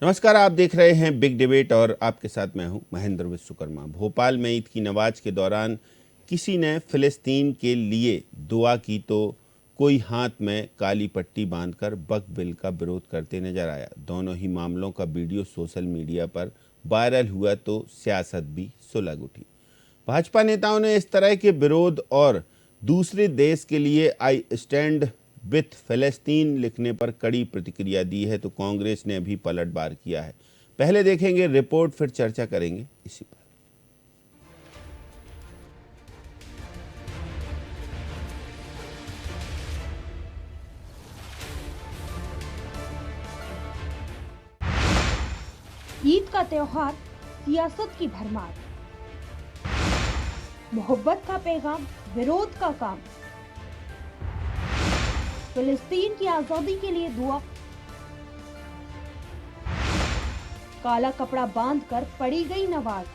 नमस्कार, आप देख रहे हैं बिग डिबेट और आपके साथ मैं हूं महेंद्र विश्वकर्मा। भोपाल में ईद की नमाज के दौरान किसी ने फिलिस्तीन के लिए दुआ की तो कोई हाथ में काली पट्टी बांधकर वक्फ बिल का विरोध करते नजर आया। दोनों ही मामलों का वीडियो सोशल मीडिया पर वायरल हुआ तो सियासत भी सुलग उठी। भाजपा नेताओं ने इस तरह के विरोध और दूसरे देश के लिए आई स्टैंड विथ फिलिस्तीन लिखने पर कड़ी प्रतिक्रिया दी है, तो कांग्रेस ने अभी पलटवार किया है। पहले देखेंगे रिपोर्ट, फिर चर्चा करेंगे इसी पर। ईद का त्योहार, सियासत की भरमार, मोहब्बत का पैगाम, विरोध का काम, फिलिस्तीन की आजादी के लिए दुआ, काला कपड़ा बांधकर पढ़ी गई नमाज।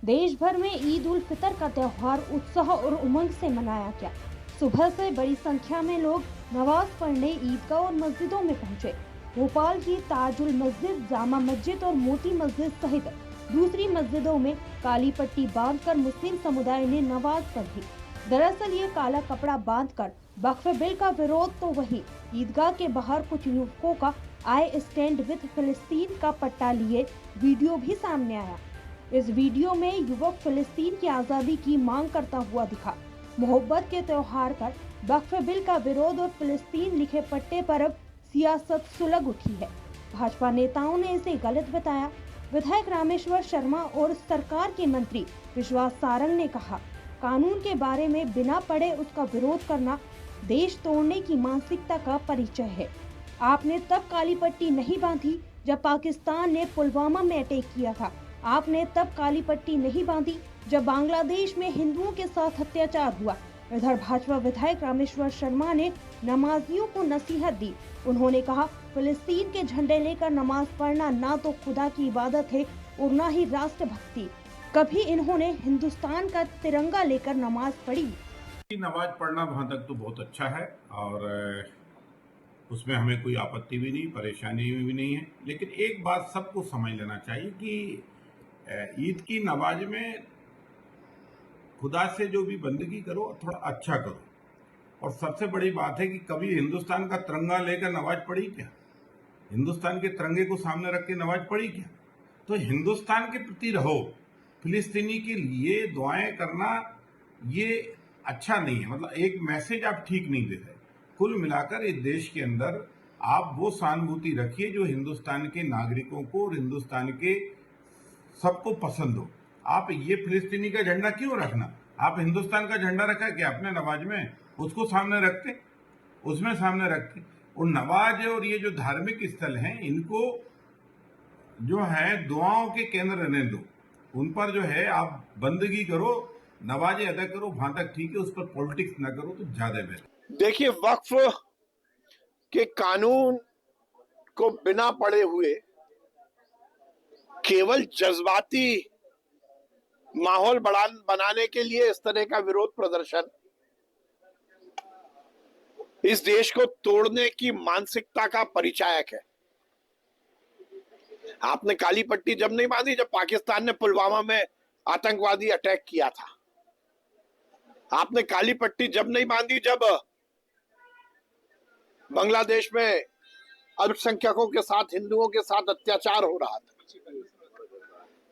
देश भर में ईद उल फितर का त्योहार उत्साह और उमंग से मनाया गया। सुबह से बड़ी संख्या में लोग नमाज पढ़ने ईदगाह और मस्जिदों में पहुंचे। भोपाल की ताजुल मस्जिद, जामा मस्जिद और मोती मस्जिद सहित दूसरी मस्जिदों में काली पट्टी बांधकर मुस्लिम समुदाय ने नमाज पढ़ी। दरअसल ये काला कपड़ा बांधकर वक्फ बिल का विरोध तो वही ईदगाह के बाहर कुछ युवकों का आई स्टैंड विद फिलिस्तीन का पट्टा लिए वीडियो भी सामने आया। इस वीडियो में युवक फिलिस्तीन की आजादी की मांग करता हुआ दिखा। मोहब्बत के त्योहार पर वक्फ बिल का विरोध और फिलिस्तीन लिखे पट्टे पर अब सियासत सुलग उठी है। भाजपा नेताओं ने इसे गलत बताया। विधायक रामेश्वर शर्मा और सरकार के मंत्री विश्वास सारंग ने कहा, कानून के बारे में बिना पढ़े उसका विरोध करना देश तोड़ने की मानसिकता का परिचय है। आपने तब काली पट्टी नहीं बांधी जब पाकिस्तान ने पुलवामा में अटैक किया था। आपने तब काली पट्टी नहीं बांधी जब बांग्लादेश में हिंदुओं के साथ अत्याचार हुआ। इधर भाजपा विधायक रामेश्वर शर्मा ने नमाजियों को नसीहत दी। उन्होंने कहा, फिलिस्तीन के झंडे लेकर नमाज पढ़ना ना तो खुदा की इबादत है और ना ही राष्ट्रभक्ति। कभी इन्होंने हिंदुस्तान का तिरंगा लेकर नमाज पढ़ी। नमाज पढ़ना वहाँ तक तो बहुत अच्छा है और उसमें हमें कोई आपत्ति भी नहीं, परेशानी भी नहीं है। लेकिन एक बात सबको समझ लेना चाहिए कि ईद की नमाज में खुदा से जो भी बंदगी करो थोड़ा अच्छा करो। और सबसे बड़ी बात है कि कभी हिंदुस्तान का तिरंगा लेकर नमाज पढ़ी क्या? हिंदुस्तान के तिरंगे को सामने रख के नमाज पढ़ी क्या? तो हिंदुस्तान के प्रति रहो। फिलिस्तीनी के लिए दुआएं करना ये अच्छा नहीं है, मतलब एक मैसेज आप ठीक नहीं दे रहे। कुल मिलाकर इस देश के अंदर आप वो सहानुभूति रखिए जो हिंदुस्तान के नागरिकों को और हिंदुस्तान के सबको पसंद हो। आप ये फिलिस्तीनी का झंडा क्यों रखना? आप हिंदुस्तान का झंडा रखा क्या अपने नमाज में? उसको सामने रखते, उसमें सामने रखते। और नमाज और ये जो धार्मिक स्थल हैं इनको जो है दुआओं के केंद्र रहने दो। उन पर जो है आप बंदगी करो, नमाजें अदा करो, वहां तक ठीक है। उस पर पॉलिटिक्स ना करो तो ज्यादा बेहतर। देखिए, वक्फ के कानून को बिना पढ़े हुए केवल जज्बाती माहौल बनाने के लिए इस तरह का विरोध प्रदर्शन इस देश को तोड़ने की मानसिकता का परिचायक है। आपने काली पट्टी जब नहीं बांधी जब पाकिस्तान ने पुलवामा में आतंकवादी अटैक किया था। आपने काली पट्टी जब नहीं बांधी जब बांग्लादेश में अल्पसंख्यकों के साथ, हिंदुओं के साथ अत्याचार हो रहा था।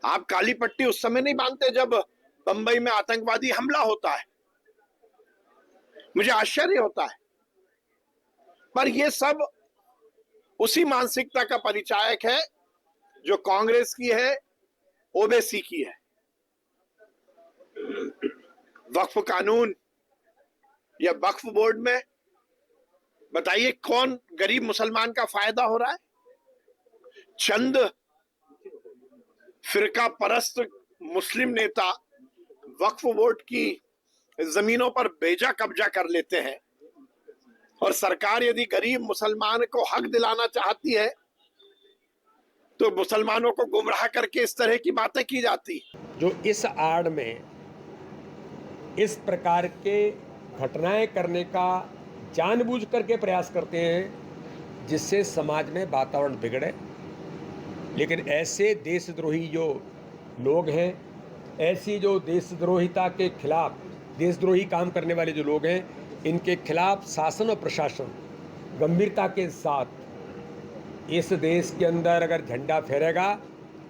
आप काली पट्टी उस समय नहीं बांधते जब बंबई में आतंकवादी हमला होता है। मुझे आश्चर्य होता है, पर यह सब उसी मानसिकता का परिचायक है जो कांग्रेस की है, ओवैसी की है। वक्फ कानून या वक्फ बोर्ड में बताइए कौन गरीब मुसलमान का फायदा हो रहा है? चंद फिरका परस्त मुस्लिम नेता वक्फ बोर्ड की जमीनों पर बेजा कब्जा कर लेते हैं और सरकार यदि गरीब मुसलमान को हक दिलाना चाहती है तो मुसलमानों को गुमराह करके इस तरह की बातें की जाती। जो इस आड़ में इस प्रकार के घटनाएं करने का जानबूझ करके प्रयास करते हैं, जिससे समाज में वातावरण बिगड़े। लेकिन ऐसे देशद्रोही जो लोग हैं, ऐसी जो देशद्रोहिता के खिलाफ, देशद्रोही काम करने वाले जो लोग हैं, इनके खिलाफ शासन और प्रशासन गंभीरता के साथ इस देश के अंदर अगर झंडा फहरेगा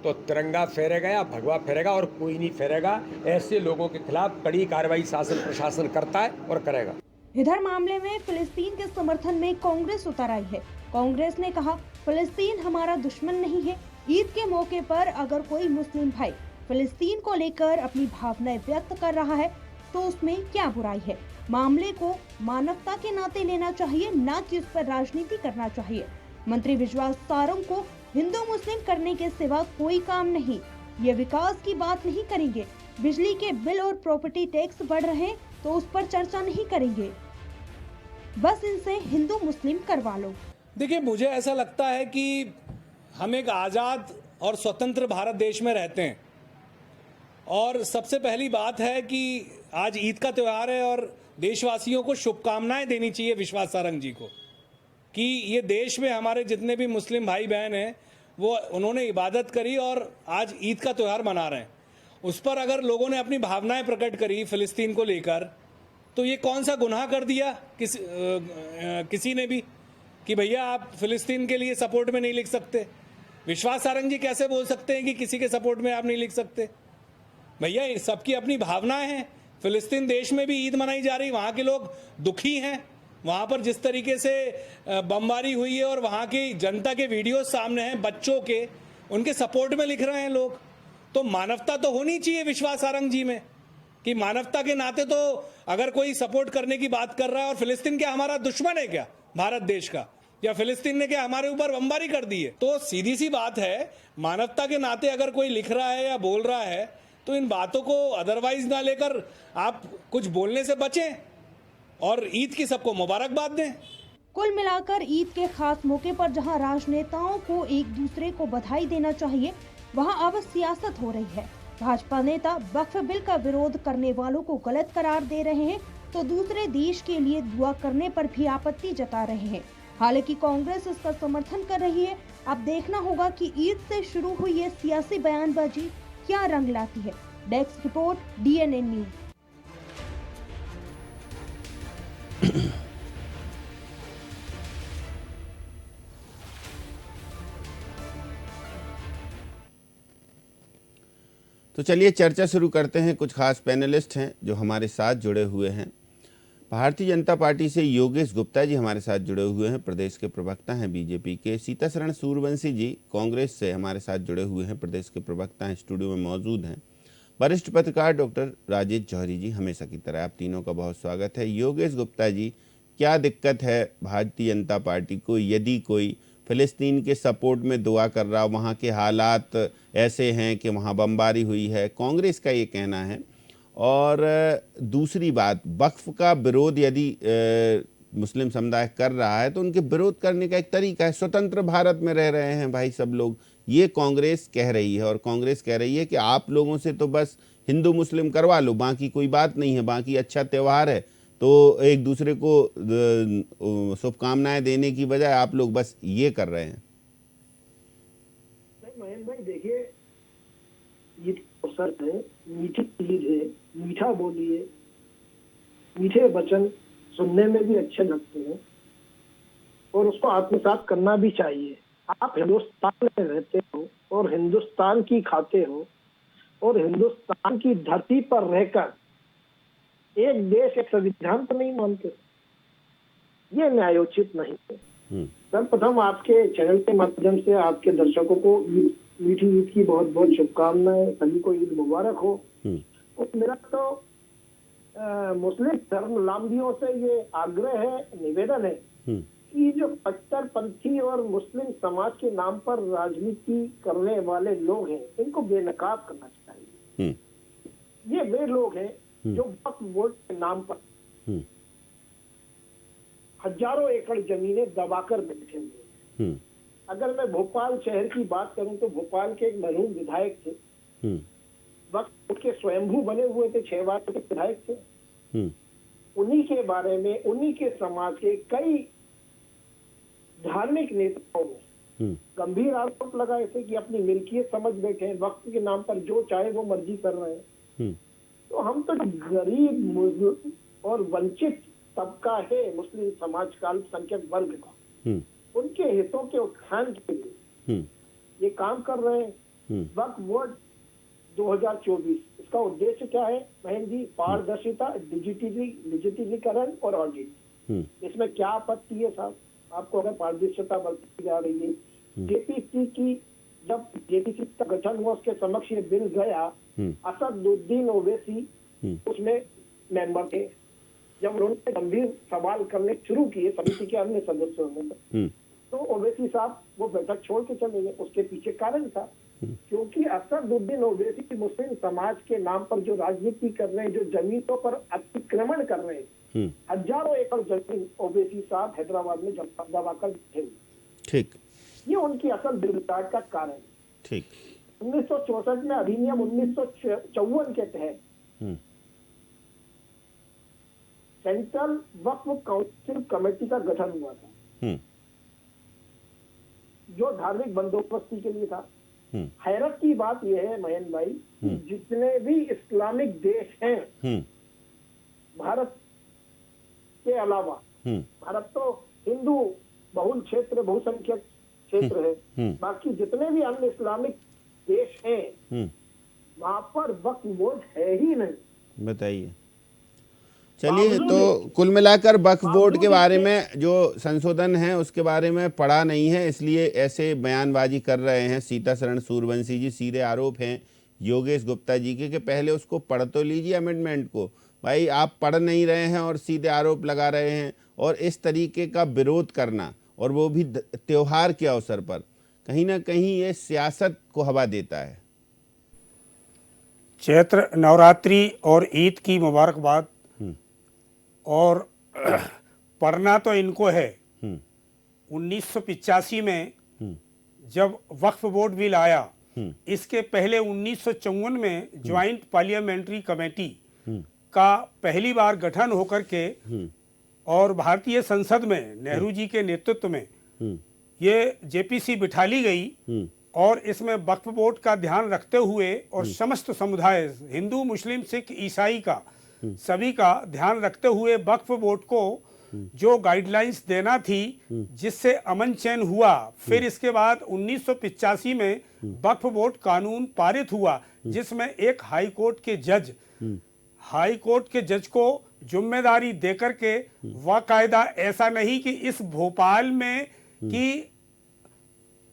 तो तिरंगा फहरेगा या भगवा फहरेगा और कोई नहीं फहरेगा। ऐसे लोगों के खिलाफ कड़ी कार्रवाई शासन प्रशासन करता है और करेगा। इधर मामले में फिलिस्तीन के समर्थन में कांग्रेस उतर आई है। कांग्रेस ने कहा, फिलिस्तीन हमारा दुश्मन नहीं है। ईद के मौके पर अगर कोई मुस्लिम भाई फिलिस्तीन को लेकर अपनी भावनाएं व्यक्त कर रहा है तो उसमें क्या बुराई है। मामले को मानवता के नाते लेना चाहिए, न कि उस पर राजनीति करना चाहिए। मंत्री विश्वास सारंग को हिंदू मुस्लिम करने के सिवा कोई काम नहीं। ये विकास की बात नहीं करेंगे। बिजली के बिल और प्रॉपर्टी टैक्स बढ़ रहे हैं तो उस पर चर्चा नहीं करेंगे। बस इनसे हिंदू मुस्लिम करवा लो। देखिए, मुझे ऐसा लगता है कि हम एक आज़ाद और स्वतंत्र भारत देश में रहते हैं और सबसे पहली बात है कि आज ईद का त्यौहार है और देशवासियों को शुभकामनाएं देनी चाहिए विश्वास सारंग जी को कि ये देश में हमारे जितने भी मुस्लिम भाई बहन हैं वो उन्होंने इबादत करी और आज ईद का त्यौहार मना रहे हैं। उस पर अगर लोगों ने अपनी भावनाएं प्रकट करी फिलिस्तीन को लेकर तो ये कौन सा गुनाह कर दिया किसी ने भी कि भैया आप फिलिस्तीन के लिए सपोर्ट में नहीं लिख सकते। विश्वास सारंग जी कैसे बोल सकते हैं कि किसी के सपोर्ट में आप नहीं लिख सकते। भैया सबकी अपनी भावनाएं हैं। फिलिस्तीन देश में भी ईद मनाई जा रही, वहाँ के लोग दुखी हैं। वहाँ पर जिस तरीके से बमबारी हुई है और वहाँ की जनता के वीडियो सामने हैं बच्चों के, उनके सपोर्ट में लिख रहे हैं लोग। तो मानवता तो होनी चाहिए विश्वास सारंग जी में कि मानवता के नाते तो अगर कोई सपोर्ट करने की बात कर रहा है और फिलिस्तीन क्या हमारा दुश्मन है क्या भारत देश का, या फिलिस्तीन ने क्या हमारे ऊपर बमबारी कर दी है। तो सीधी सी बात है, मानवता के नाते अगर कोई लिख रहा है या बोल रहा है तो इन बातों को अदरवाइज ना लेकर आप कुछ बोलने से बचें और ईद की सबको मुबारकबाद दें। कुल मिलाकर ईद के खास मौके पर जहां राजनेताओं को एक दूसरे को बधाई देना चाहिए, वहां अब सियासत हो रही है। भाजपा नेता वक्फ बिल का विरोध करने वालों को गलत करार दे रहे हैं तो दूसरे देश के लिए दुआ करने पर भी आपत्ति जता रहे हैं। हालांकि कांग्रेस इसका समर्थन कर रही है। अब देखना होगा कि ईद से शुरू हुई ये सियासी बयानबाजी क्या रंग लाती है। Desk report, DNA news. तो चलिए चर्चा शुरू करते हैं। कुछ खास पैनलिस्ट हैं जो हमारे साथ जुड़े हुए हैं। भारतीय जनता पार्टी से योगेश गुप्ता जी हमारे साथ जुड़े हुए हैं, प्रदेश के प्रवक्ता हैं बीजेपी के। सीताशरण सूर्यवंशी जी कांग्रेस से हमारे साथ जुड़े हुए हैं, प्रदेश के प्रवक्ता हैं, स्टूडियो में मौजूद हैं। वरिष्ठ पत्रकार डॉक्टर राजेश जौहरी जी, हमेशा की तरह आप तीनों का बहुत स्वागत है। योगेश गुप्ता जी, क्या दिक्कत है भारतीय जनता पार्टी को यदि कोई फ़िलिस्तीन के सपोर्ट में दुआ कर रहा, वहाँ के हालात ऐसे हैं कि वहाँ बमबारी हुई है, कांग्रेस का ये कहना है। और दूसरी बात, वक्फ का विरोध यदि मुस्लिम समुदाय कर रहा है तो उनके विरोध करने का एक तरीका है, स्वतंत्र भारत में रह रहे हैं भाई सब लोग, ये कांग्रेस कह रही है। और कांग्रेस कह रही है कि आप लोगों से तो बस हिंदू मुस्लिम करवा लो, बाकी कोई बात नहीं है, बाकी अच्छा त्यौहार है तो एक दूसरे को शुभकामनाएं देने की बजाय आप लोग बस ये कर रहे हैं। महेंद्र भाई देखिए, ईद अवसर है, मीठी ईद है, मीठा बोलिए, मीठे वचन सुनने में भी अच्छे लगते हैं और उसको आत्मसात करना भी चाहिए। आप हिंदुस्तान में रहते हो और हिंदुस्तान की खाते हो और हिंदुस्तान की धरती पर रहकर एक देश एक संविधान तो नहीं मानते, ये न्यायोचित नहीं है। सर्वप्रथम आपके चैनल के माध्यम से आपके दर्शकों को मीठी ईद की बहुत बहुत शुभकामनाएं, सभी को ईद मुबारक हो। और मेरा तो मुस्लिम धर्मावलंबियों से ये आग्रह है, निवेदन है कि जो कट्टरपंथी और मुस्लिम समाज के नाम पर राजनीति करने वाले लोग हैं, इनको बेनकाब करना चाहिए। ये वे लोग हैं जो वक्फ बोर्ड के नाम पर हजारों एकड़ जमीनें दबाकर बैठे हुए हैं। अगर मैं भोपाल शहर की बात करूं तो भोपाल के एक मरहूम विधायक थे, वक्त उनके स्वयंभू बने हुए थे, 6 बार के विधायक थे। उन्हीं के बारे में, उन्हीं के समाज के कई धार्मिक नेताओं ने गंभीर आरोप लगाए थे कि अपनी मिल्कियत समझ बैठे हैं, वक्त के नाम पर जो चाहे वो मर्जी कर रहे हैं। तो हम तो गरीब और वंचित तबका है मुस्लिम समाज का, अल्पसंख्यक वर्ग का, उनके हितों के उत्थान के लिए ये काम कर रहे हैं। वक्फ बोर्ड 2024 इसका उद्देश्य क्या है महेंद्र जी? पारदर्शिता, डिजिटलीकरण और ऑडिट। इसमें क्या आपत्ति है साहब आपको? अगर पारदर्शिता बरती जा रही है, जेपीसी की जब जेपीसी का गठन हुआ उसके समक्ष ये बिल गया, असदुद्दीन ओवैसी उसमें मेंबर थे। जब उन्होंने गंभीर सवाल करने शुरू किए समिति के अन्य सदस्यों ने, तो ओवैसी साहब वो बैठक छोड़ के चले गए। उसके पीछे कारण था क्योंकि असदुद्दीन ओवैसी मुस्लिम समाज के नाम पर जो राजनीति कर रहे हैं, जो जमीनों पर अतिक्रमण कर रहे हैं, हजारों एकड़ जमीन ओवैसी साहब हैदराबाद में दबा कर बैठे हुए। ठीक, ये उनकी असल गिरफ्तार का कारण है। ठीक। 1964 में अधिनियम 1954 के तहत सेंट्रल वक्फ काउंसिल कमेटी का गठन हुआ था जो धार्मिक बंदोबस्ती के लिए था। हैरत की बात यह है महेंद्र भाई, जितने भी इस्लामिक देश हैं भारत के अलावा, भारत तो हिंदू बहुल क्षेत्र, बहुसंख्यक क्षेत्र है, बाकी जितने भी अन्य इस्लामिक देश हैं वहां पर वक्फ बोर्ड है ही नहीं। बताइए। चलिए, तो कुल मिलाकर वक्फ बोर्ड के बारे में जो संशोधन है उसके बारे में पढ़ा नहीं है, इसलिए ऐसे बयानबाजी कर रहे हैं सीतासरण सूर्यवंशी जी। सीधे आरोप हैं योगेश गुप्ता जी के कि पहले उसको पढ़ तो लीजिए अमेंडमेंट को। भाई आप पढ़ नहीं रहे हैं और सीधे आरोप लगा रहे हैं, और इस तरीके का विरोध करना, और वो भी त्योहार के अवसर पर, कहीं ना कहीं ये सियासत को हवा देता है। चैत्र नवरात्रि और ईद की मुबारकबाद। और पढ़ना तो इनको है। 1985 में जब वक्फ बोर्ड बिल आया, इसके पहले 1954 में ज्वाइंट पार्लियामेंट्री कमेटी का पहली बार गठन होकर के और भारतीय संसद में नेहरू जी के नेतृत्व में ये जेपीसी बिठा ली गई, और इसमें वक्फ बोर्ड का ध्यान रखते हुए और समस्त समुदाय, हिंदू, मुस्लिम, सिख, ईसाई का, सभी का ध्यान रखते हुए वक्फ बोर्ड को जो गाइडलाइंस देना थी जिससे अमन चैन हुआ। फिर इसके बाद 1985 में वक्फ बोर्ड कानून पारित हुआ, जिसमें एक हाई कोर्ट के जज को जिम्मेदारी देकर के वाकायदा, ऐसा नहीं कि इस भोपाल में कि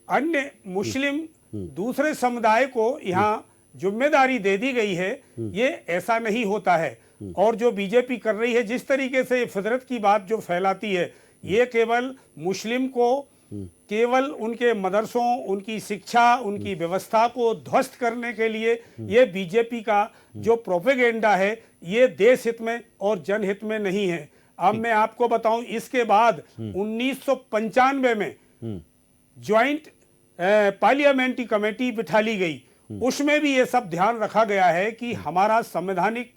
अन्य मुस्लिम दूसरे समुदाय को यहाँ जिम्मेदारी दे दी गई है, ये ऐसा नहीं होता है। और जो बीजेपी कर रही है, जिस तरीके से फितरत की बात जो फैलाती है, ये केवल मुस्लिम को, केवल उनके मदरसों, उनकी शिक्षा, उनकी व्यवस्था को ध्वस्त करने के लिए ये बीजेपी का जो प्रोपेगेंडा है, ये देश हित में और जनहित में नहीं है। अब मैं आपको बताऊं, इसके बाद 1995 में ज्वाइंट पार्लियामेंट्री कमेटी बिठा ली गई, उसमें भी ये सब ध्यान रखा गया है कि हमारा संवैधानिक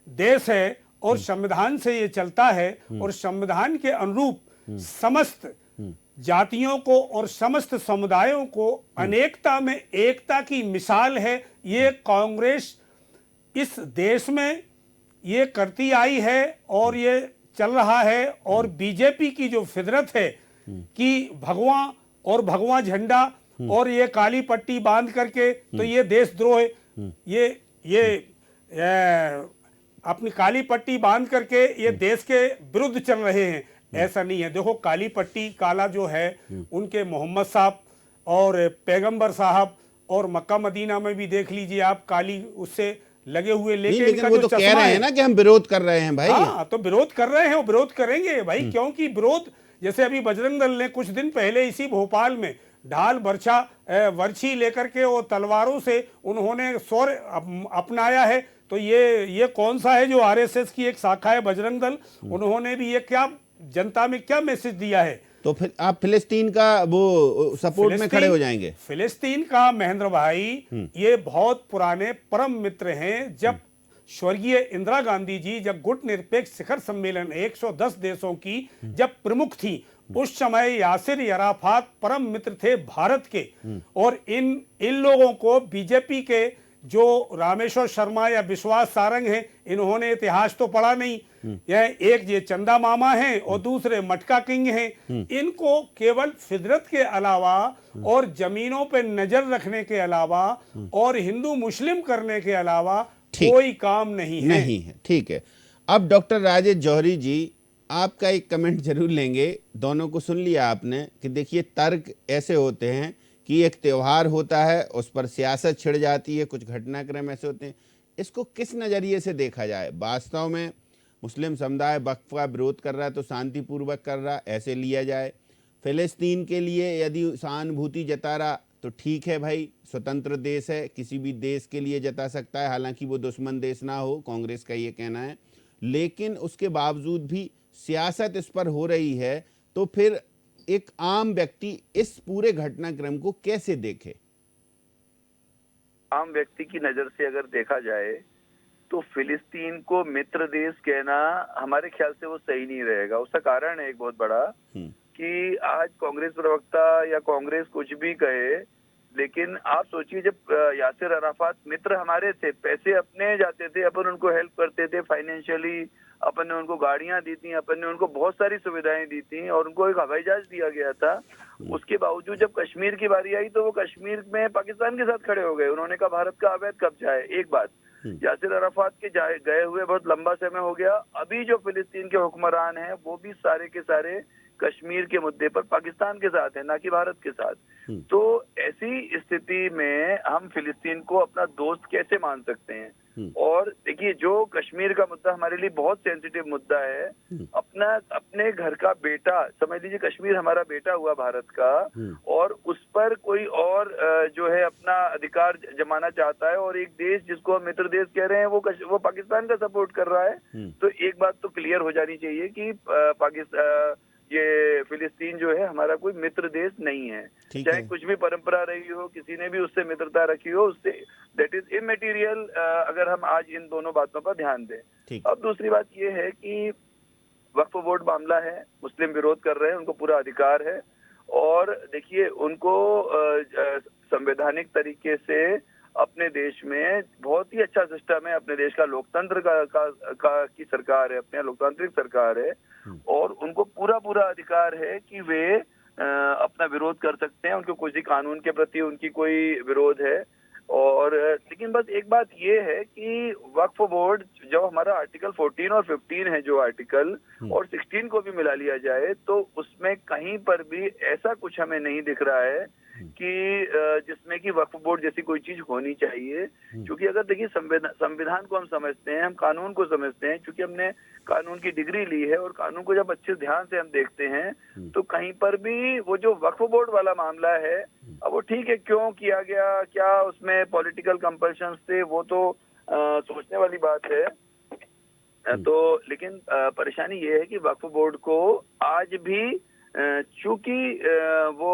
देश है और संविधान से ये चलता है, और संविधान के अनुरूप समस्त जातियों को और समस्त समुदायों को अनेकता में एकता की मिसाल है। ये कांग्रेस इस देश में ये करती आई है और ये चल रहा है। और बीजेपी की जो फितरत है कि भगवा झंडा और ये काली पट्टी बांध करके, तो ये देशद्रोह है, ये अपनी काली पट्टी बांध करके ये देश के विरुद्ध चल रहे हैं। ऐसा नहीं है। देखो, काली पट्टी, काला जो है उनके मोहम्मद साहब और पैगंबर साहब, और मक्का मदीना में भी देख लीजिए आप, काली उससे लगे हुए, लेकिन वो तो कह रहे हैं ना कि हम विरोध कर रहे हैं भाई। हाँ, तो विरोध कर रहे हैं, वो विरोध करेंगे भाई, क्योंकि विरोध, जैसे अभी बजरंग दल ने कुछ दिन पहले इसी भोपाल में ढाल वर्छी लेकर के वो तलवारों से उन्होंने शौर्य अपनाया है। तो ये कौन सा है जो आरएसएस की एक शाखा है बजरंग दल, उन्होंने भी ये क्या जनता में क्या मैसेज दिया है? तो फिर आप फिलिस्तीन का वो सपोर्ट में खड़े हो जाएंगे? फिलिस्तीन का महेंद्र भाई, ये बहुत पुराने परम मित्र हैं। जब स्वर्गीय इंदिरा गांधी जी जब गुट निरपेक्ष शिखर सम्मेलन 110 देशों की जब प्रमुख थी, उस समय यासिर अराफात परम मित्र थे भारत के, और इन लोगों को बीजेपी के जो रामेश्वर शर्मा या विश्वास सारंग हैं, इन्होंने इतिहास तो पढ़ा नहीं। यह एक ये चंदा मामा हैं और दूसरे मटका किंग हैं। इनको केवल फितरत के अलावा और जमीनों पे नजर रखने के अलावा और हिंदू मुस्लिम करने के अलावा कोई काम नहीं है। ठीक है। अब डॉक्टर राजेश जौहरी जी, आपका एक कमेंट जरूर लेंगे। दोनों को सुन लिया आपने कि देखिए, तर्क ऐसे होते हैं कि एक त्यौहार होता है, उस पर सियासत छिड़ जाती है, कुछ घटनाक्रम ऐसे होते हैं। इसको किस नज़रिए से देखा जाए? वास्तव में मुस्लिम समुदाय वक्फ का विरोध कर रहा है तो शांतिपूर्वक कर रहा, ऐसे लिया जाए। फ़िलिस्तीन के लिए यदि सहानुभूति जता रहा तो ठीक है भाई, स्वतंत्र देश है, किसी भी देश के लिए जता सकता है, हालांकि वो दुश्मन देश ना हो, कांग्रेस का ये कहना है। लेकिन उसके बावजूद भी सियासत इस पर हो रही है, तो फिर एक आम व्यक्ति इस पूरे घटनाक्रम को कैसे देखे? आम व्यक्ति की नजर से अगर देखा जाए तो फिलिस्तीन को मित्र देश कहना हमारे ख्याल से वो सही नहीं रहेगा। उसका कारण है एक बहुत बड़ा कि आज कांग्रेस प्रवक्ता या कांग्रेस कुछ भी कहे, लेकिन आप सोचिए जब यासिर अराफात मित्र हमारे थे, पैसे अपने जाते थे, अपन उनको हेल्प करते थे फाइनेंशियली, अपन ने उनको गाड़ियां दी थी, अपन ने उनको बहुत सारी सुविधाएं दी थी और उनको एक हवाई जहाज दिया गया था। उसके बावजूद जब कश्मीर की बारी आई तो वो कश्मीर में पाकिस्तान के साथ खड़े हो गए। उन्होंने कहा भारत का अवैध कब्जा है। एक बात, यासिर अराफात के गए हुए बहुत लंबा समय हो गया। अभी जो फिलिस्तीन के हुक्मरान हैं वो भी सारे के सारे कश्मीर के मुद्दे पर पाकिस्तान के साथ है, ना कि भारत के साथ। तो ऐसी स्थिति में हम फिलिस्तीन को अपना दोस्त कैसे मान सकते हैं? और देखिए, जो कश्मीर का मुद्दा हमारे लिए बहुत सेंसिटिव मुद्दा है। अपने घर का बेटा, समझ लीजिए कश्मीर हमारा बेटा हुआ भारत का, और उस पर कोई और जो है अपना अधिकार जमाना चाहता है, और एक देश जिसको हम मित्र देश कह रहे हैं वो पाकिस्तान का सपोर्ट कर रहा है। तो एक बात तो क्लियर हो जानी चाहिए कि ये फिलिस्तीन जो है हमारा कोई मित्र देश नहीं है। चाहे कुछ भी परंपरा रही हो, किसी ने भी उससे मित्रता रखी हो, उससे दैट इज इमैटेरियल, अगर हम आज इन दोनों बातों पर ध्यान दें। अब दूसरी बात ये है कि वक्फ बोर्ड मामला है, मुस्लिम विरोध कर रहे हैं, उनको पूरा अधिकार है। और देखिए, उनको संवैधानिक तरीके से अपने देश में बहुत ही अच्छा सिस्टम है, अपने देश का लोकतंत्र की सरकार है, अपने लोकतांत्रिक सरकार है, और उनको पूरा अधिकार है कि वे अपना विरोध कर सकते हैं। उनको किसी कानून के प्रति उनकी कोई विरोध है। और लेकिन बस एक बात ये है कि वक्फ बोर्ड, जो हमारा आर्टिकल 14 और 15 है, जो आर्टिकल और 16 को भी मिला लिया जाए, तो उसमें कहीं पर भी ऐसा कुछ हमें नहीं दिख रहा है कि जिसमें कि वक्फ बोर्ड जैसी कोई चीज होनी चाहिए। क्योंकि अगर देखिए, संविधान को हम समझते हैं, हम कानून को समझते हैं, क्योंकि हमने कानून की डिग्री ली है, और कानून को जब अच्छे ध्यान से हम देखते हैं तो कहीं पर भी वो जो वक्फ बोर्ड वाला मामला है, अब वो ठीक है, क्यों किया गया, क्या उसमें पॉलिटिकल कंपल्शंस थे, वो तो सोचने वाली बात है। तो लेकिन परेशानी ये है कि वक्फ बोर्ड को आज भी चूंकि वो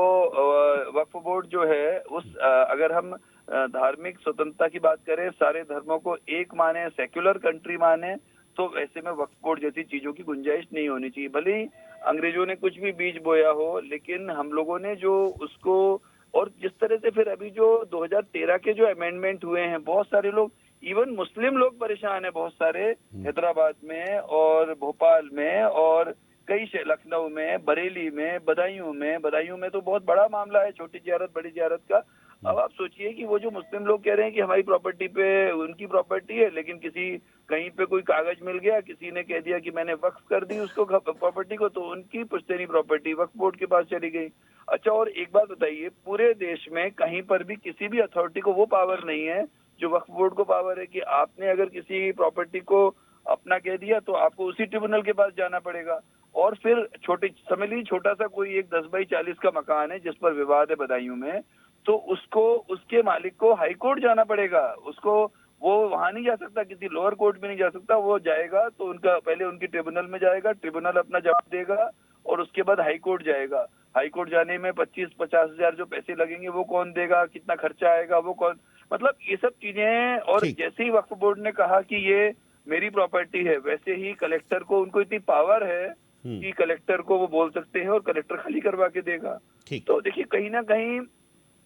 वक्फ बोर्ड जो है अगर हम धार्मिक स्वतंत्रता की बात करें, सारे धर्मों को एक माने, सेक्युलर कंट्री माने, तो ऐसे में वक्फ बोर्ड जैसी चीजों की गुंजाइश नहीं होनी चाहिए। भले ही अंग्रेजों ने कुछ भी बीज बोया हो, लेकिन हम लोगों ने जो उसको, और जिस तरह से फिर अभी जो 2013 के जो अमेंडमेंट हुए हैं, बहुत सारे लोग, इवन मुस्लिम लोग परेशान है, बहुत सारे, हैदराबाद में और भोपाल में और कई लखनऊ में, बरेली में, बदायूं में तो बहुत बड़ा मामला है, छोटी जियारत बड़ी जियारत का। अब आप सोचिए कि वो जो मुस्लिम लोग कह रहे हैं कि हमारी प्रॉपर्टी पे उनकी प्रॉपर्टी है, लेकिन कहीं पे कोई कागज मिल गया, किसी ने कह दिया कि मैंने वक्फ कर दी उसको प्रॉपर्टी को, तो उनकी पुश्तैनी प्रॉपर्टी वक्फ बोर्ड के पास चली गई। अच्छा, और एक बात बताइए, पूरे देश में कहीं पर भी किसी भी अथॉरिटी को वो पावर नहीं है जो वक्फ बोर्ड को पावर है कि आपने अगर किसी प्रॉपर्टी को अपना कह दिया तो आपको उसी ट्रिब्यूनल के पास जाना पड़ेगा। और फिर समझ लीजिए छोटा सा कोई एक 10 बाई 40 का मकान है जिस पर विवाद है बदायूं में, तो उसके मालिक को हाई कोर्ट जाना पड़ेगा। वो वहां नहीं जा सकता, किसी लोअर कोर्ट में नहीं जा सकता। वो जाएगा तो पहले उनकी ट्रिब्यूनल में जाएगा, ट्रिब्यूनल अपना जवाब देगा, और उसके बाद हाई कोर्ट जाएगा। हाई कोर्ट जाने में 25-50 हजार जो पैसे लगेंगे वो कौन देगा, कितना खर्चा आएगा वो कौन, मतलब ये सब चीजें। और जैसे ही वक्फ बोर्ड ने कहा कि ये मेरी प्रॉपर्टी है, वैसे ही कलेक्टर को, उनको इतनी पावर है कि कलेक्टर को वो बोल सकते हैं और कलेक्टर खाली करवा के देगा। ठीक। तो देखिए कहीं ना कहीं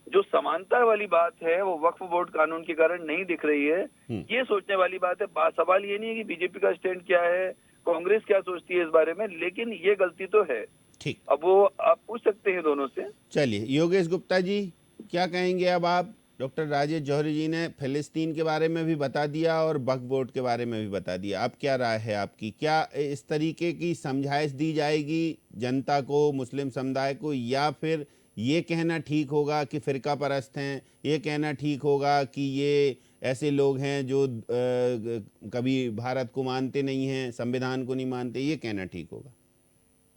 जो समानता वाली बात है वो वक्फ बोर्ड कानून के कारण नहीं दिख रही है। ये सोचने वाली बात है। सवाल ये नहीं है कि बीजेपी का स्टैंड क्या है, कांग्रेस क्या सोचती है इस बारे में, लेकिन ये गलती तो है। ठीक। अब वो आप पूछ सकते हैं दोनों से। चलिए योगेश गुप्ता जी क्या कहेंगे अब आप? डॉक्टर राजेश जौहरी जी ने फिलिस्तीन के बारे में भी बता दिया और वक्फ बोर्ड के बारे में भी बता दिया। अब क्या राय है आपकी? क्या इस तरीके की समझाइश दी जाएगी जनता को, मुस्लिम समुदाय को, या फिर ये कहना ठीक होगा कि फ़िरका परस्त हैं, ये कहना ठीक होगा कि ये ऐसे लोग हैं जो कभी भारत को मानते नहीं हैं, संविधान को नहीं मानते, ये कहना ठीक होगा?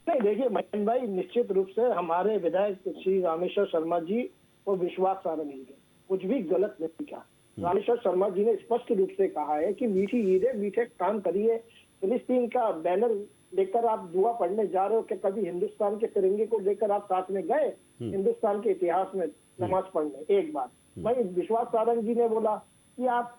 नहीं, देखिए मयन भाई, निश्चित रूप से हमारे विधायक श्री रामेश्वर शर्मा जी और विश्वास सारंग जी ने कुछ भी गलत नहीं कहा। रामेश्वर शर्मा जी ने स्पष्ट रूप से कहा है कि मीठी ईद है, मीठे काम करिए। फिलिस्तीन का बैनर लेकर आप दुआ पढ़ने जा रहे हो कि कभी हिंदुस्तान के तिरंगे को लेकर आप साथ में गए हिंदुस्तान के इतिहास में नमाज पढ़ने? एक बात। वही विश्वास सारंग जी ने बोला कि आप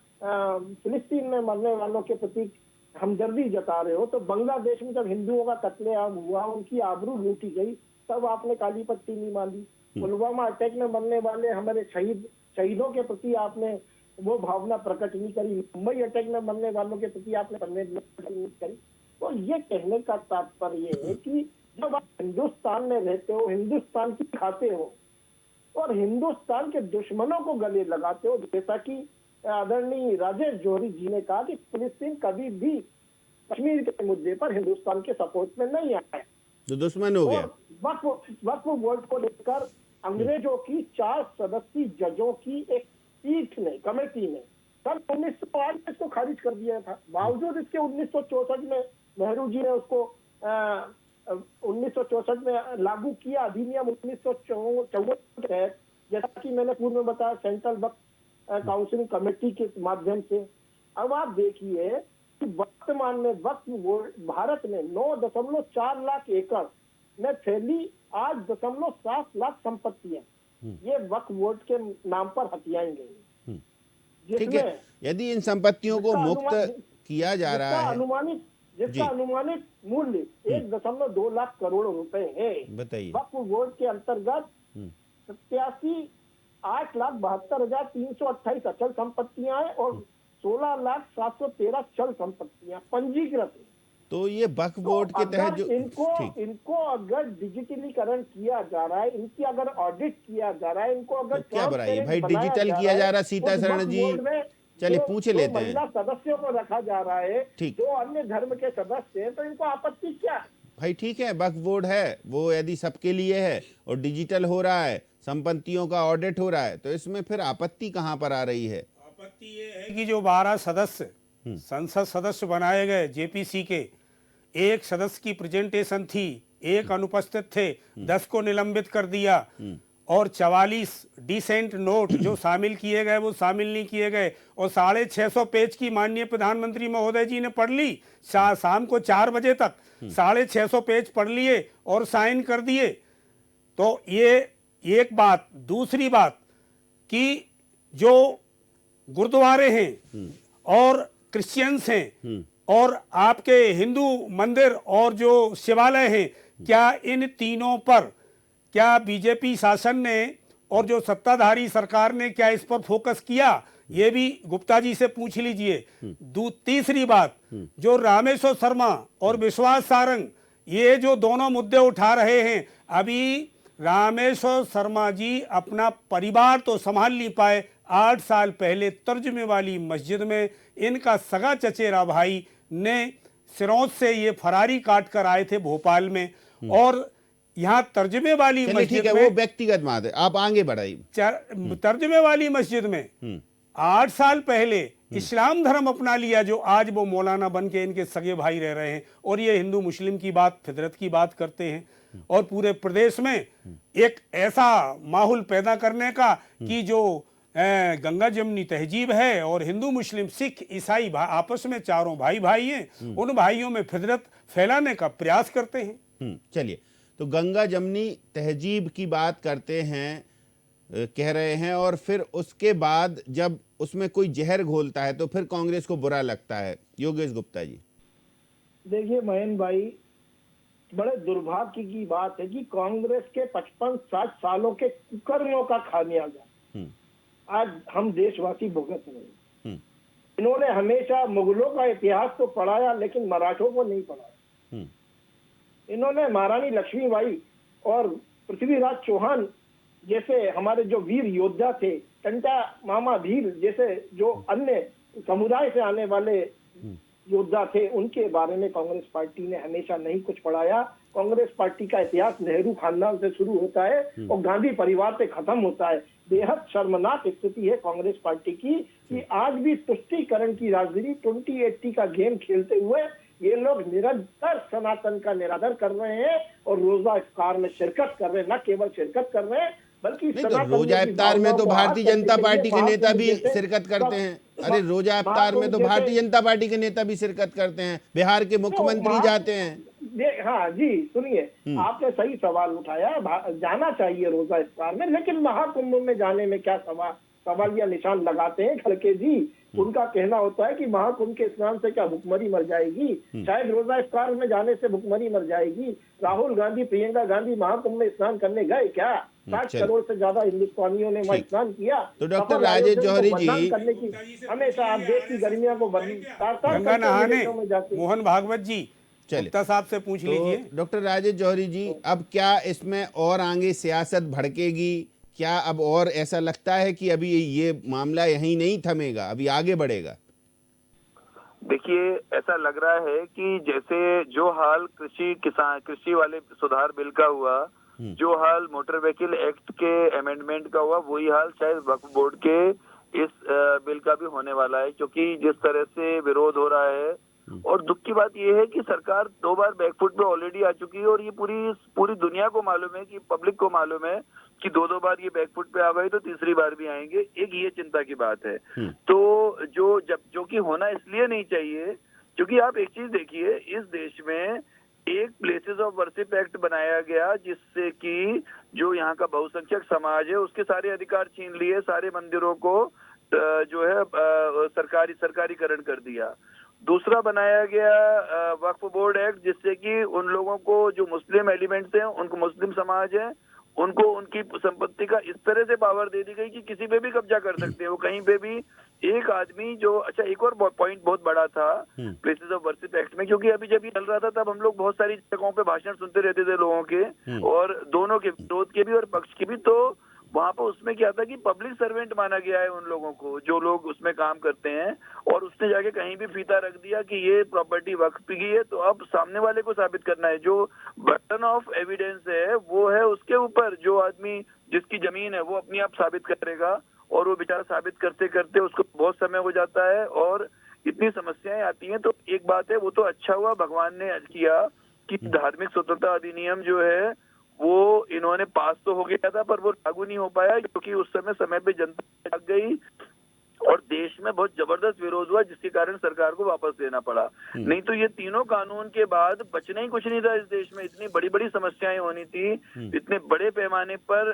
फिलिस्तीन में मरने वालों के प्रति हमदर्दी जता रहे हो, तो बांग्लादेश में जब हिंदुओं का कत्लेआम हुआ, उनकी आबरू लूटी गई, तब आपने काली पट्टी नहीं बांधी। पुलवामा अटैक में मरने वाले हमारे शहीदों के प्रति आपने वो भावना प्रकट नहीं करी। मुंबई अटैक में मरने वालों के प्रति आपने संवेदना नहीं करी। तो ये कहने का तात्पर्य है कि जब आप हिंदुस्तान में रहते हो, हिंदुस्तान की खाते हो और हिंदुस्तान के दुश्मनों को गले लगाते हो, जैसा कि आदरणीय राजेश जौहरी जी ने कहा कि फिलिस्तीन कभी भी कश्मीर के मुद्दे पर हिंदुस्तान के सपोर्ट में नहीं आया, तो दुश्मन हो गया। वक्फ बोर्ड को लेकर अंग्रेजों की 4 सदस्यीय जजों की एक पीठ ने, कमेटी ने सन 1908 में इसको खारिज कर दिया था। बावजूद इसके 1964 में नेहरू जी ने उसको 1964 में लागू किया अधिनियम 1954 के तहत, जैसा कि मैंने पूर्व में बताया, सेंट्रल वक्फ काउंसिलिंग कमेटी के माध्यम से। अब आप देखिए कि वर्तमान में वक्फ बोर्ड भारत में 9.4 लाख एकड़ में फैली 8.7 लाख संपत्तियां ये वक्फ बोर्ड के नाम पर हथियाई गई। ठीक है, यदि इन संपत्तियों को मुक्त किया जा रहा है, जिसका अनुमानित मूल्य 1.2 लाख करोड़ रुपए है, बताइए। वक्फ बोर्ड के अंतर्गत 8,72,328 अचल संपत्तियां हैं और 16,713 चल संपत्तियां पंजीकृत है। तो ये वक्फ बोर्ड के तहत जो इनको अगर डिजिटलीकरण किया जा रहा है, इनकी अगर ऑडिट किया जा रहा है, इनको अगर तो क्या बुराई है भाई? डिजिटल किया जा रहा है, सीतासरण जी चलिए पूछ लेते हैं। महिला सदस्यों को रखा जा रहा है ठीक, जो अन्य धर्म के सदस्य हैं, तो इनको आपत्ति क्या है भाई? ठीक है, वक्फ बोर्ड है वो, यदि सबके लिए है और डिजिटल हो रहा है, संपत्तियों का ऑडिट हो रहा है, तो इसमें फिर आपत्ति कहाँ पर आ रही है? आपत्ति ये है कि जो 12 सदस्य संसद सदस्य बनाए गए जेपीसी के, एक सदस्य की प्रेजेंटेशन थी, एक अनुपस्थित थे, 10 को निलंबित कर दिया और 44 डिसेंट नोट जो शामिल किए गए वो शामिल नहीं किए गए और 650 पेज की माननीय प्रधानमंत्री महोदय जी ने पढ़ ली शाम को 4 बजे तक 650 पेज पढ़ लिए और साइन कर दिए। तो ये एक बात। दूसरी बात कि जो गुरुद्वारे हैं और क्रिश्चियंस हैं और आपके हिंदू मंदिर और जो शिवालय हैं, क्या इन तीनों पर क्या बीजेपी शासन ने और जो सत्ताधारी सरकार ने क्या इस पर फोकस किया? ये भी गुप्ता जी से पूछ लीजिए। तीसरी बात, जो रामेश्वर शर्मा और विश्वास सारंग ये जो दोनों मुद्दे उठा रहे हैं, अभी रामेश्वर शर्मा जी अपना परिवार तो संभाल नहीं पाए। 8 साल पहले तर्जुमे वाली मस्जिद में इनका सगा चचेरा भाई ने सिरौंज से ये फरारी काट कर आए थे भोपाल में, और यहाँ तर्जुमे वाली मस्जिद में, वो व्यक्तिगत बात है, आप आगे बढ़ाइए। तर्जुमे वाली मस्जिद में 8 साल पहले इस्लाम धर्म अपना लिया, जो आज वो मौलाना बन के इनके सगे भाई रह रहे हैं और ये हिंदू मुस्लिम की बात, फितरत की बात करते हैं, और पूरे प्रदेश में एक ऐसा माहौल पैदा करने का कि जो गंगा जमनी तहजीब है और हिंदू मुस्लिम सिख ईसाई आपस में चारों भाई भाई हैं, उन भाइयों में फितरत फैलाने का प्रयास करते हैं। चलिए, तो गंगा जमनी तहजीब की बात करते हैं, कह रहे हैं, और फिर उसके बाद जब उसमें कोई जहर घोलता है तो फिर कांग्रेस को बुरा लगता है। योगेश गुप्ता जी। देखिए मयन भाई, बड़े दुर्भाग्य की बात है कि कांग्रेस के 55-60 सालों के कुकर्मों का खामियाजा आज हम देशवासी भुगत रहे हैं। इन्होंने हमेशा मुगलों का इतिहास तो पढ़ाया लेकिन मराठों को नहीं पढ़ाया। इन्होंने महारानी लक्ष्मीबाई और पृथ्वीराज चौहान जैसे हमारे जो वीर योद्धा थे, टंटा मामा भील जैसे जो अन्य समुदाय से आने वाले योद्धा थे, उनके बारे में कांग्रेस पार्टी ने हमेशा नहीं कुछ पढ़ाया। कांग्रेस पार्टी का इतिहास नेहरू खानदान से शुरू होता है और गांधी परिवार से खत्म होता है। बेहद शर्मनाक स्थिति है कांग्रेस पार्टी की कि आज भी तुष्टीकरण की राजनीति 2080 का गेम खेलते हुए ये लोग निरंतर सनातन का निरादर कर रहे हैं और रोजा इफ्तार में शिरकत कर रहे हैं। न केवल शिरकत कर रहे हैं बल्कि तो रोजा इफ्तार में तो भारतीय जनता पार्टी के नेता भी शिरकत करते हैं। अरे रोजा इफ्तार में तो भारतीय जनता पार्टी के नेता भी शिरकत करते हैं, बिहार के मुख्यमंत्री जाते हैं। हाँ जी, सुनिए, आपने सही सवाल उठाया, जाना चाहिए रोजा इफ्तार में, लेकिन महाकुंभ में जाने में क्या सवाल या निशान लगाते हैं खड़के जी। उनका कहना होता है कि महाकुंभ के स्नान से क्या भुखमरी मर जाएगी, शायद रोजा इफ्तार में जाने से भुखमरी मर जाएगी। राहुल गांधी, प्रियंका गांधी महाकुंभ में स्नान करने गए क्या? 60 करोड़ से ज्यादा हिंदुस्तानियों ने वहाँ स्नान किया। तो डॉक्टर राजेश जौहरी जी, हमेशा आप देश की गर्मियों को गंगा नहाने मोहन भागवत जी गुप्ता साहब से पूछ लीजिए। डॉक्टर राजेश जौहरी जी, अब क्या इसमें और आगे सियासत भड़केगी? क्या अब और ऐसा लगता है कि अभी ये मामला यहीं नहीं थमेगा, अभी आगे बढ़ेगा? देखिए, ऐसा लग रहा है कि जैसे जो हाल कृषि वाले सुधार बिल का हुआ, जो हाल मोटर व्हीकल एक्ट के अमेंडमेंट का हुआ, वही हाल शायद वक्फ बोर्ड के इस बिल का भी होने वाला है। क्योंकि जिस तरह से विरोध हो रहा है, और दुख की बात यह है कि सरकार 2 बार बैकफुट पे ऑलरेडी आ चुकी है और ये पूरी दुनिया को मालूम है, कि पब्लिक को मालूम है कि 2 बार ये बैकफुट पे आ गई तो तीसरी बार भी आएंगे। एक ये चिंता की बात है। तो जो कि होना इसलिए नहीं चाहिए, क्योंकि आप एक चीज देखिए, इस देश में एक प्लेसेस ऑफ वर्शिप एक्ट बनाया गया जिससे कि जो यहाँ का बहुसंख्यक समाज है उसके सारे अधिकार छीन लिए, सारे मंदिरों को जो है सरकारीकरण कर दिया। दूसरा बनाया गया वक्फ बोर्ड एक्ट, जिससे कि उन लोगों को जो मुस्लिम एलिमेंट्स हैं, उनको मुस्लिम समाज है, उनको उनकी संपत्ति का इस तरह से पावर दे दी गई कि किसी पे भी कब्जा कर सकते हैं वो, कहीं पे भी एक आदमी जो। अच्छा, एक और पॉइंट बहुत बड़ा था प्लेसेस ऑफ वर्शिप एक्ट में, क्योंकि अभी जब ये चल रहा था तब हम लोग बहुत सारी जगहों पे भाषण सुनते रहते थे लोगों के, और दोनों के, विरोध के भी और पक्ष के भी। तो वहां पर उसमें क्या था कि पब्लिक सर्वेंट माना गया है उन लोगों को जो लोग उसमें काम करते हैं, और उसने जाके कहीं भी फीता रख दिया कि ये प्रॉपर्टी वक्फ की है। तो अब सामने वाले को साबित करना है, जो बर्डन ऑफ एविडेंस है वो है उसके ऊपर। जो आदमी जिसकी जमीन है वो अपने आप साबित करेगा, और वो बेचारा साबित करते करते उसको बहुत समय हो जाता है और इतनी समस्याएं आती हैं। तो एक बात है, वो तो अच्छा हुआ भगवान ने किया कि धार्मिक स्वतंत्रता अधिनियम जो है वो इन्होंने पास तो हो गया था, पर वो लागू नहीं हो पाया क्योंकि उस समय पे जनता लग गई और देश में बहुत जबरदस्त विरोध हुआ, जिसके कारण सरकार को वापस लेना पड़ा। नहीं तो ये तीनों कानून के बाद बचना ही कुछ नहीं था इस देश में। इतनी बड़ी बड़ी समस्याएं होनी थी, इतने बड़े पैमाने पर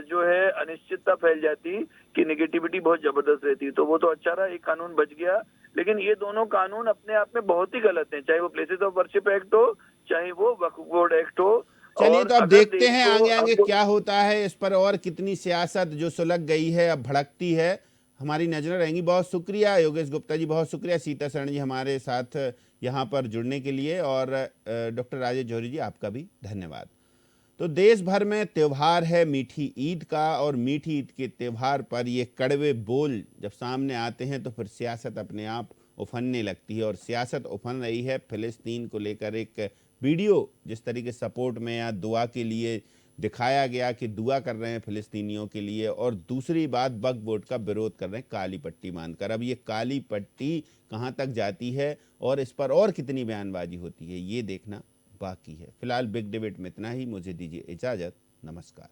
जो है अनिश्चितता फैल जाती कि नेगेटिविटी बहुत जबरदस्त रहती। तो वो तो अच्छा रहा, एक कानून बच गया। लेकिन ये दोनों कानून अपने आप में बहुत ही गलत हैं, चाहे वो प्लेसेस ऑफ वर्शिप एक्ट हो, चाहे वो वक्फ बोर्ड एक्ट हो। चलिए, तो अब देखते हैं आगे क्या होता है, इस पर और कितनी सियासत जो सुलग गई है अब भड़कती है, हमारी नजर रहेंगी। बहुत शुक्रिया योगेश गुप्ता जी, बहुत शुक्रिया सीता शरण जी हमारे साथ यहाँ पर जुड़ने के लिए, और डॉक्टर राजेश जौहरी जी आपका भी धन्यवाद। तो देश भर में त्यौहार है मीठी ईद का, और मीठी ईद के त्यौहार पर ये कड़वे बोल जब सामने आते हैं तो फिर सियासत अपने आप उफनने लगती है, और सियासत उफन रही है फिलिस्तीन को लेकर। एक वीडियो जिस तरीके सपोर्ट में या दुआ के लिए दिखाया गया कि दुआ कर रहे हैं फिलिस्तीनियों के लिए, और दूसरी बात वक्फ बोर्ड का विरोध कर रहे हैं काली पट्टी बांधकर। अब ये काली पट्टी कहाँ तक जाती है और इस पर और कितनी बयानबाजी होती है, ये देखना बाकी है। फिलहाल बिग डिबेट में इतना ही, मुझे दीजिए इजाज़त, नमस्कार।